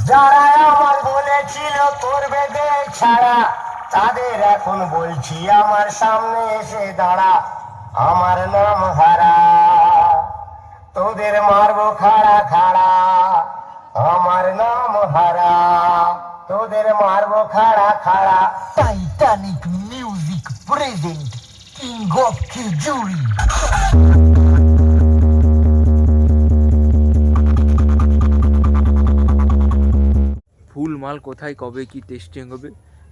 যারা আমার বলেছিল করবে দেশ ছাড়া, তাদের এখন বলছি আমার সামনে এসে দাঁড়া। আমার নাম হারা, তোদের মারবো খাড়া খাড়া। আমার নাম হারা, তোদের মারবো খাড়া খাড়া। Titanic music present king of Khejuri. ফুল মাল কোথায় কবে কি টেস্টিং হবে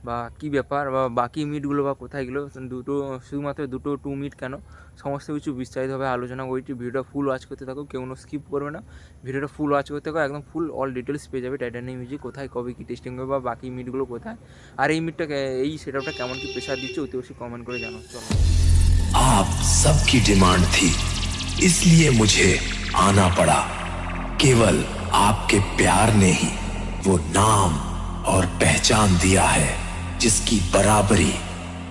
বা কী ব্যাপার বা বাকি মিটগুলো বা কোথায় গেলো, দুটো শুধুমাত্র দুটো 2 মিনিট কেন, সমস্ত কিছু বিস্তারিতভাবে আলোচনা করেছি। ভিডিওটা ফুল ওয়াচ করতে থাকো, কেউ স্কিপ করবে না। ভিডিওটা ফুল ওয়াচ করতে থাকো, একদম ফুল অল ডিটেলস পেয়ে যাবে টাইটানিক মিউজিক কোথায় কবে কি টেস্টিং হবে বা বাকি মিটগুলো কোথায়, আর এই মিটটা এই সেটআপটা কেমন কি প্রেশার দিচ্ছে অতি অবশ্যই কমেন্ট করে জানাও। চলো। आप सबकी डिमांड थी, इसलिए मुझे आना पड़ा। केवल आपके प्यार ने ही वो नाम और पहचान दिया है जिसकी बराबरी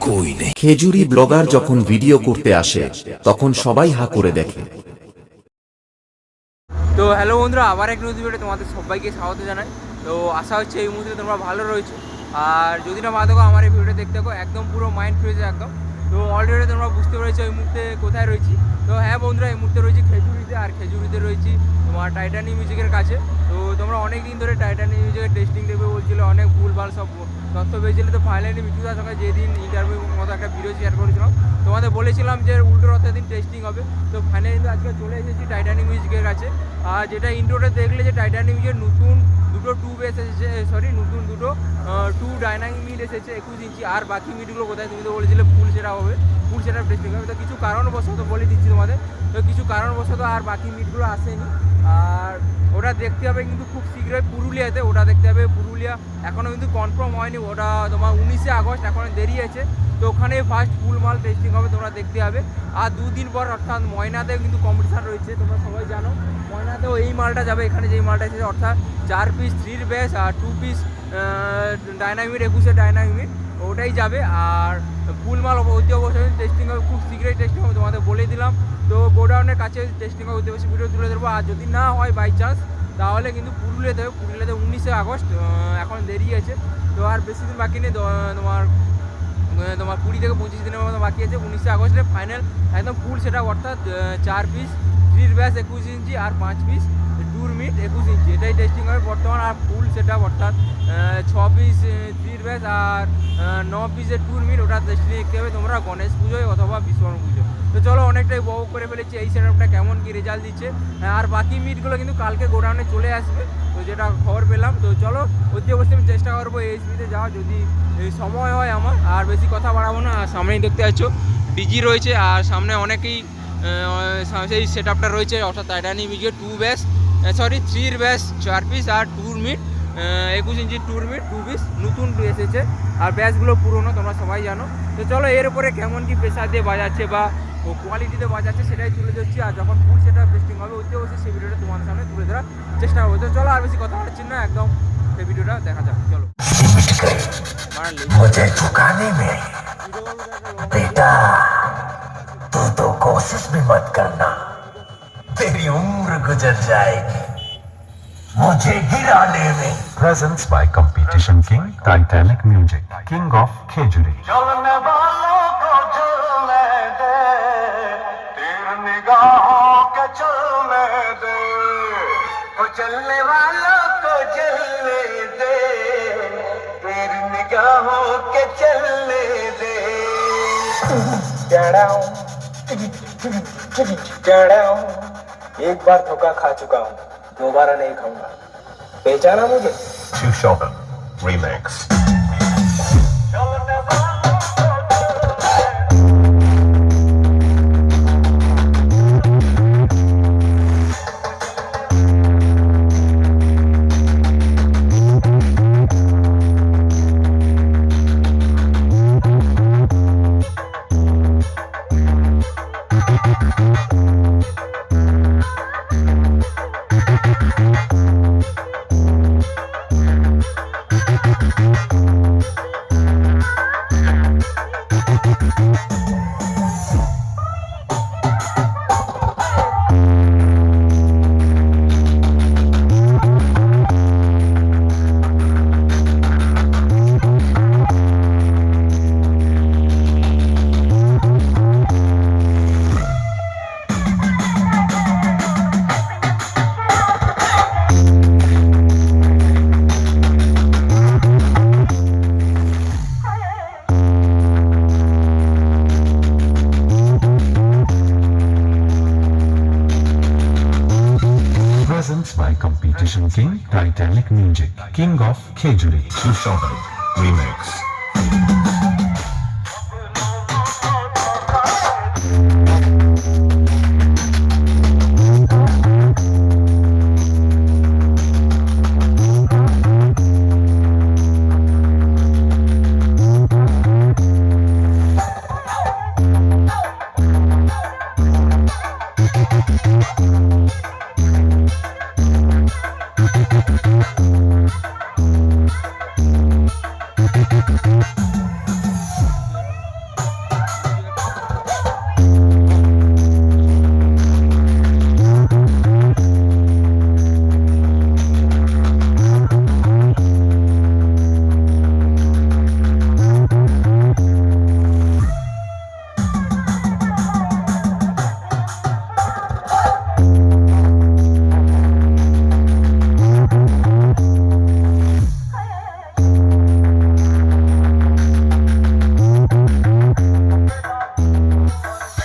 कोई नहीं। খেজুরি ব্লগার যখন ভিডিও করতে আসে তখন সবাই হা করে দেখে। তো হ্যালো বন্ধুরা, আবার এক নতুন ভিডিও তোমাদের সবাইকে স্বাগত জানাই। তো আশা হচ্ছে এই মুহূর্তে তোমরা ভালো রয়েছো, আর যদি না ভালো থাকো আমার এই ভিডিওটা দেখতে থাকো, একদম পুরো মাইন্ড ফ্রেশ একদম। তো অলরেডি তোমরা বুঝতে পেরেছো এই মুহূর্তে কোথায় রয়েছি। তো হ্যাঁ বন্ধুরা, এই মুহূর্তে রয়েছি খেজুরিতে, আর খেজুরিতে রয়েছি তোমার টাইটানিক মিউজিকের কাছে। তো তোমরা অনেক দিন ধরে টাইটানিক মিউজিকের টেস্টিং দেবে বলছিলে, অনেক ভুলভাল সব তথ্য পেয়েছিলে। তো ফাইনালি মিঠুদার সঙ্গে যেদিন ইন্টারভিউ মতো একটা ভিডিও শেয়ার করেছিলাম, তোমাদের বলেছিলাম যে উল্টো রথের দিন টেস্টিং হবে। তো ফাইনালি কিন্তু আজকে চলে এসেছি টাইটানিক মিউজিকের কাছে। আর যেটা ইন্ট্রোটা দেখলে যে টাইটানিক মিউজিকের নতুন দুটো 2 বেস এসেছে, নতুন দুটো 2 ডাইনামিক মিট এসেছে 21 ইঞ্চি। আর বাকি মিটগুলো কোথায়, তুমি তো বলেছিলে ফুল সেটা হবে, ফুল সেটা টেস্টিং হবে। তো কিছু কারণবশত বলে দিচ্ছি তোমাদের, তো কিছু কারণবশত আর বাকি মিটগুলো আসেনি। আর ওটা দেখতে হবে কিন্তু খুব শীঘ্রই পুরুলিয়াতে, ওটা দেখতে হবে পুরুলিয়া। এখনও কিন্তু কনফার্ম হয়নি, ওটা তোমার 19শে আগস্ট, এখনও দেরি আছে। তো ওখানে ফার্স্ট ফুল মাল টেস্টিং হবে, তোমরা দেখতে হবে। আর 2 দিন পর অর্থাৎ ময়নাতেও কিন্তু কম্পিটিশান রয়েছে, তোমরা সবাই জানো। ময়নাতেও এই মালটা যাবে, এখানে যেই মালটা এসেছে অর্থাৎ 4 পিস 3 বেস আর 2 পিস ডাইনামিক 21 ডাইনামিক, ওটাই যাবে। আর ফুল মাল অতি অবশ্যই টেস্টিং হবে, খুব শীঘ্রই টেস্টিং হবে, তোমাদের বলে দিলাম। তো গোডাউনের কাছে টেস্টিং হবে, অতি অবশ্যই ভিডিও তুলে ধরবো। আর যদি না হয় বাই চান্স, তাহলে কিন্তু পুরুলিয়াতে 19শে আগস্ট, এখন দেরি আছে। তো আর বেশি দিন বাকি নেই, তোমার 20 থেকে 25 দিনের মতো বাকি আছে। 19শে আগস্টে ফাইনাল একদম ফুল সেটা, অর্থাৎ 4 পিস 3 ব্যাস 21 ইঞ্চি আর 5 পিস 2 মিট 21 ইঞ্চি, এটাই টেস্টিং হবে বর্তমান। আর ফুল সেটা অর্থাৎ 6 পিস 3 ব্যাস আর 9 পিসের 2 মিট, ওটা টেস্টিং দেখতে হবে তোমরা গণেশ পুজোয় অথবা বিশ্বকর্মা পুজো। তো চলো, অনেকটাই বউ করে ফেলেছি এই সেটআপটা কেমন কি রেজাল্ট দিচ্ছে। আর বাকি মিটগুলো কিন্তু কালকে গোডাউনে চলে আসবে, তো যেটা খবর পেলাম। তো চলো, অতি অবশ্যই আমি চেষ্টা করবো এই স্পিডে যাওয়া, যদি সময় হয় আমার। আর বেশি কথা বাড়াবো না, আর সামনেই দেখতে পাচ্ছ ডিজি রয়েছে, আর সামনে অনেকেই সেই সেটআপটা রয়েছে, অর্থাৎ টাইটানিক মিউজিকের 2 ব্যাস 3 ব্যাস 4 পিস আর 2 মিট 21 ইঞ্চি 2 মিট 2 পিস নতুন এসেছে। আর ব্যাসগুলো পুরোনো, তোমরা সবাই জানো। তো চলো, এর উপরে কেমন কি প্রেসার দিয়ে বাজাচ্ছে বা কোয়ালিটিতে বাজাচ্ছে সেটাই তুলে ধরছি। আর যখন ফুল সেটা টেস্টিং হবে অতি অবশ্যই সেই ভিডিওটা তোমাদের সামনে তুলে ধরার চেষ্টা করবো। তো চলো, আর বেশি কথা বলাচ্ছি না, একদম সেই ভিডিওটা দেখা যাক। চলো। मुझे झुकाने में बेटा तू तो कोशिश भी मत करना, तेरी उम्र गुजर जाएगी मुझे गिराने में। Presents by Competition King, Titanic Music, King of Khejuri. चलने वालों को चलने दे, तेरे निगाहों के चलने दे, तो चलने वालों को चलने दे, तेरी निगाहों के चलने दे। एक बार धोखा खा चुका हूँ, दोबारा नहीं खाऊंगा, पहचाना मुझे? Shiv Shogun Remix. Sinking King, Titanic Music, King of Khejuri, Sushovan, Remix.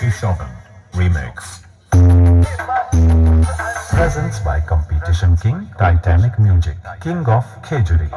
Sushovan, Remix. Presents by Competition King, Titanic Music, King of Khejuri.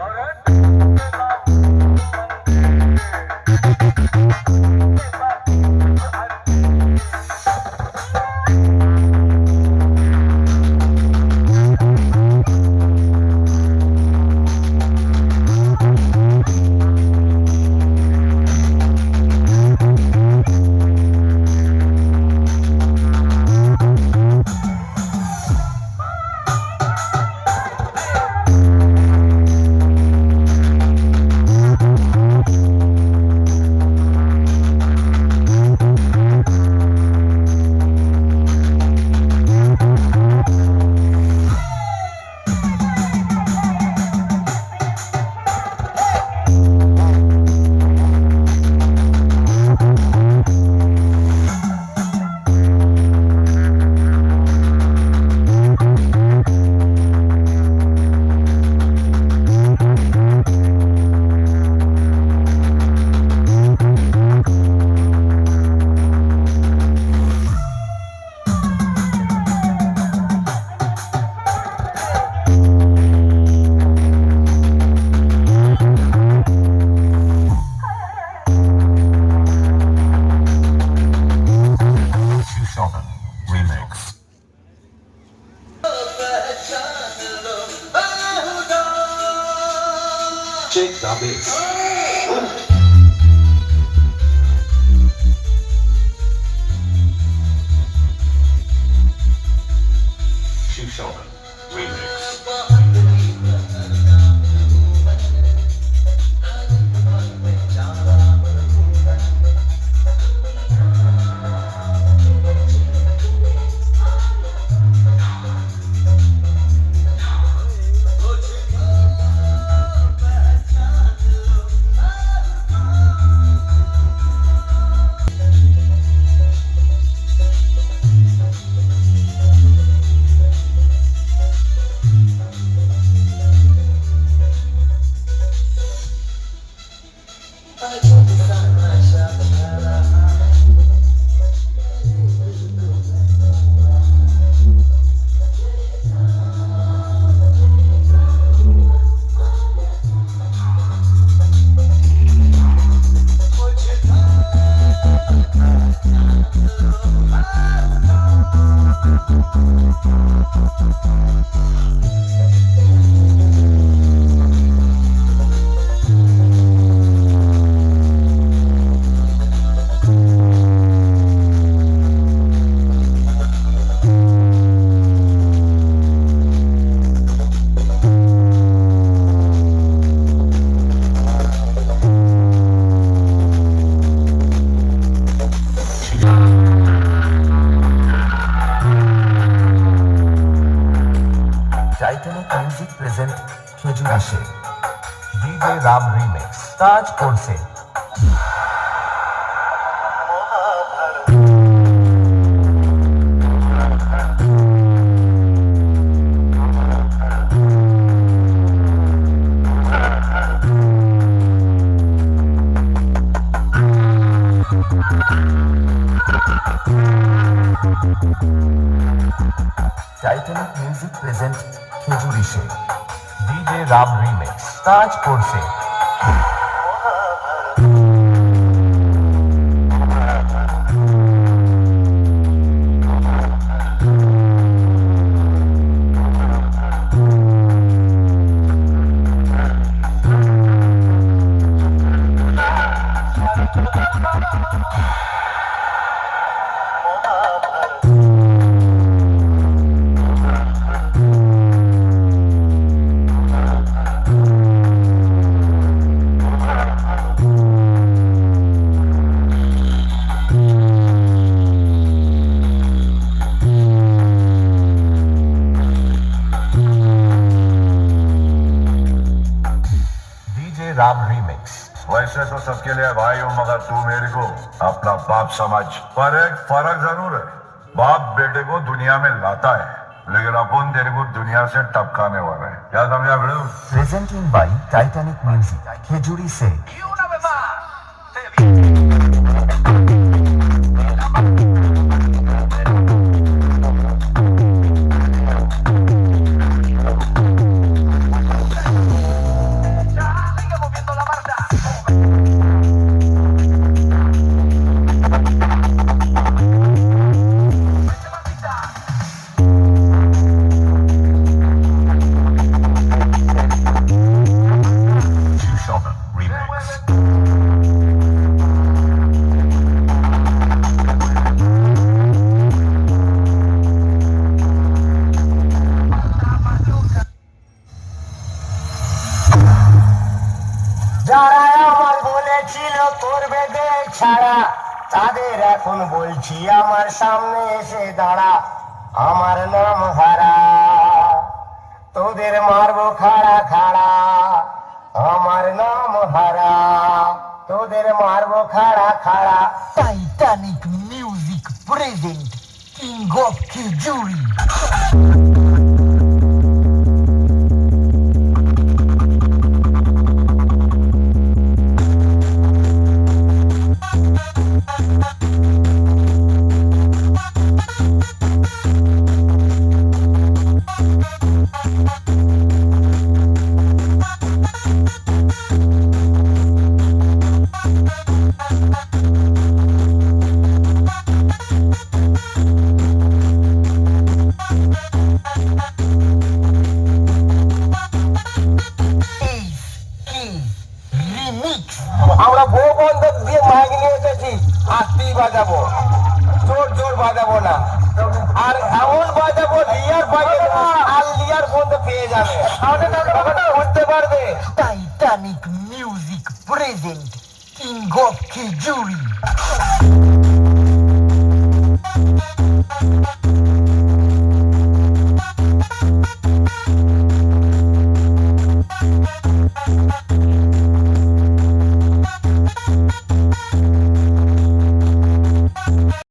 Sushovan, Remix. Check the bass. Sushovan, Remix. Titanic music present খেজুর আসে DJ Ram remix তাজ করছে Titanic music present Khejuri সে DJ Ram remix কাজ করছে DJ Ram remix वैसे तो सबके लिए भाई हूँ मगर तू मेरे को अपना बाप समझ पर एक फर्क जरूर है बाप बेटे को दुनिया में लाता है लेकिन अपन तेरे को दुनिया से टपकाने वाला है क्या समझा बेड़ू presenting by Titanic music Khejuri से যারা আমার বলেছিল করবে দেখ ছাড়া তাদের এখন বলছি আমার সামনে এসে দাঁড়া আমার নাম হারা তোদের মারবো খাড়া খাড়া আমার নাম হারা তোদের মারবো খাড়া খাড়া Titanic music present king of Khejuri আমরা বউ বন্ধক দিয়ে মাইক নিয়ে এসেছি আস্তেই বাজাবো জোর জোর বাজাবো না আর এমন বাজাবো লিয়ার বাজাবো আর লিয়ার বন্ধ পেয়ে যাবে তাহলে বুঝতে পারবে Titanic music present king of Khejuri